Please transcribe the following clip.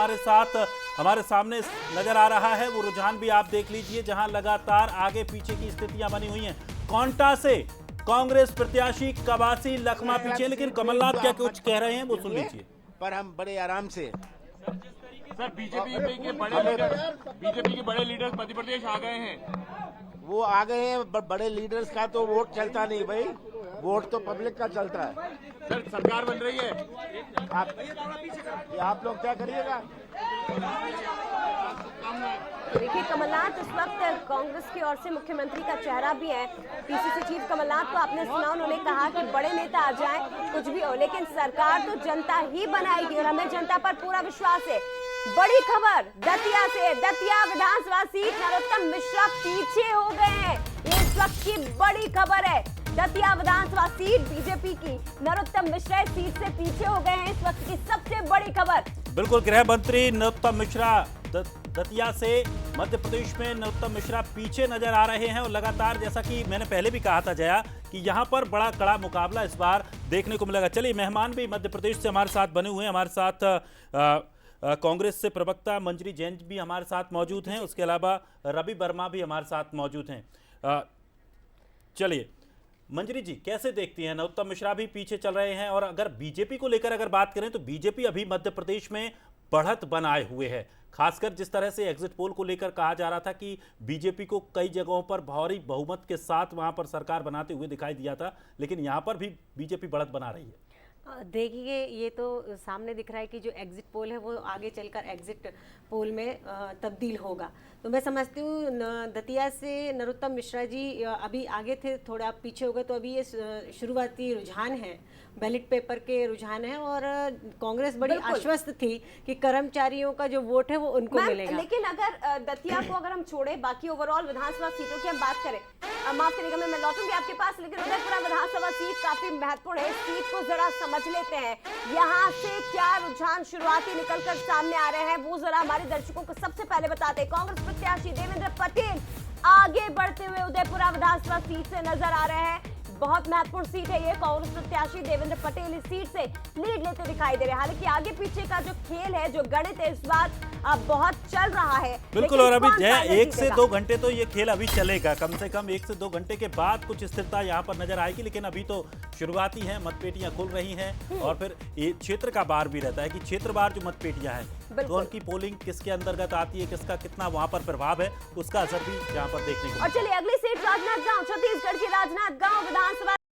हमारे साथ हमारे सामने नजर आ रहा है। वो रुझान भी आप देख लीजिए, जहां लगातार आगे पीछे की स्थितियां बनी हुई हैं। कोंटा से कांग्रेस प्रत्याशी कवासी लखमा पीछे, लेकिन कमलनाथ क्या कुछ कह रहे हैं वो सुन लीजिए। पर हम बड़े आराम से सर बीजेपी के बड़े लीडर मध्य प्रदेश आ गए हैं। वो आ गए हैं। बड़े लीडर्स का तो वोट चलता नहीं भाई, वोट तो पब्लिक का चलता है। सर सरकार बन रही है। आप लोग क्या करिएगा? देखिए, कमलनाथ इस वक्त कांग्रेस की ओर से मुख्यमंत्री का चेहरा भी है। पीसीसी चीफ कमलनाथ को आपने सुना, उन्होंने कहा कि बड़े नेता आ जाएं, कुछ भी हो, लेकिन सरकार तो जनता ही बनाएगी और हमें जनता पर पूरा विश्वास है। बड़ी खबर दतिया से, दतिया विधानसभा सीट नरोत्तम मिश्रा पीछे हो गए हैं। ये इस वक्त की बड़ी खबर है। दतिया विधानसभा सीट बीजेपी की, नरोत्तम मिश्रा सीट से पीछे हो गए हैं। इस वक्त की सबसे बड़ी खबर। बिल्कुल, गृह मंत्री नरोत्तम मिश्रा दतिया से मध्य प्रदेश में नरोत्तम मिश्रा पीछे नजर आ रहे हैं और लगातार, जैसा कि मैंने पहले भी कहा था जया, कि यहां पर बड़ा कड़ा मुकाबला इस बार देखने को मिलेगा। चलिए, मेहमान भी मध्य प्रदेश से हमारे साथ बने हुए हैं। हमारे साथ कांग्रेस से प्रवक्ता मंजरी जैन भी हमारे साथ मौजूद हैं, उसके अलावा रवि वर्मा भी हमारे साथ मौजूद हैं। चलिए मंजरी जी, कैसे देखती हैं? नरोत्तम मिश्रा भी पीछे चल रहे हैं और अगर बीजेपी को लेकर अगर बात करें तो बीजेपी अभी मध्य प्रदेश में बढ़त बनाए हुए है। खासकर जिस तरह से एग्जिट पोल को लेकर कहा जा रहा था कि बीजेपी को कई जगहों पर भारी बहुमत के साथ वहां पर सरकार बनाते हुए दिखाई दिया था, लेकिन यहां पर भी बीजेपी बढ़त बना रही है। देखिए, ये तो सामने दिख रहा है कि जो एग्जिट पोल है वो आगे चलकर एग्जिट पोल में तब्दील होगा। तो मैं समझती हूँ दतिया से नरोत्तम मिश्रा जी अभी आगे थे, थोड़ा पीछे हो गए। तो अभी ये शुरुआती रुझान है, बैलेट पेपर के रुझान है और कांग्रेस बड़ी आश्वस्त थी कि कर्मचारियों का जो वोट है वो उनको मिलेगा। लेकिन अगर दतिया को अगर हम छोड़े, बाकी ओवरऑल विधानसभा सीटों की हम बात करें, माफ करिएगा मैं लौटूंगी आपके पास, लेकिन उदयपुरा विधानसभा सीट काफी महत्वपूर्ण है। इस सीट को जरा समझ लेते हैं, यहाँ से क्या रुझान शुरुआती निकलकर सामने आ रहे हैं वो जरा हमारे दर्शकों को सबसे पहले बताते हैं। कांग्रेस प्रत्याशी देवेंद्र पटेल आगे बढ़ते हुए उदयपुरा विधानसभा सीट से नजर आ रहे हैं। बहुत महत्वपूर्ण सीट है ये। कांग्रेस प्रत्याशी देवेंद्र पटेल इस सीट से लीड लेते दिखाई दे रहे हैं। हालांकि आगे पीछे का जो खेल है, जो गणित है, इस बार अब बहुत चल रहा है। बिल्कुल, और अभी एक से 2 घंटे तो ये खेल अभी चलेगा। कम से कम 1 से 2 घंटे के बाद कुछ स्थिरता यहाँ पर नजर आएगी, लेकिन अभी तो शुरुआती है, मतपेटियां खुल रही हैं और फिर क्षेत्र का बार भी रहता है कि क्षेत्रवार जो मतपेटियां हैं, कौन की पोलिंग किसके अंतर्गत आती है, किसका कितना वहां पर प्रभाव है, उसका असर भी यहाँ पर देखने को। और चलिए अगली सीट राजनांदगांव, छत्तीसगढ़ की राजनांदगांव विधानसभा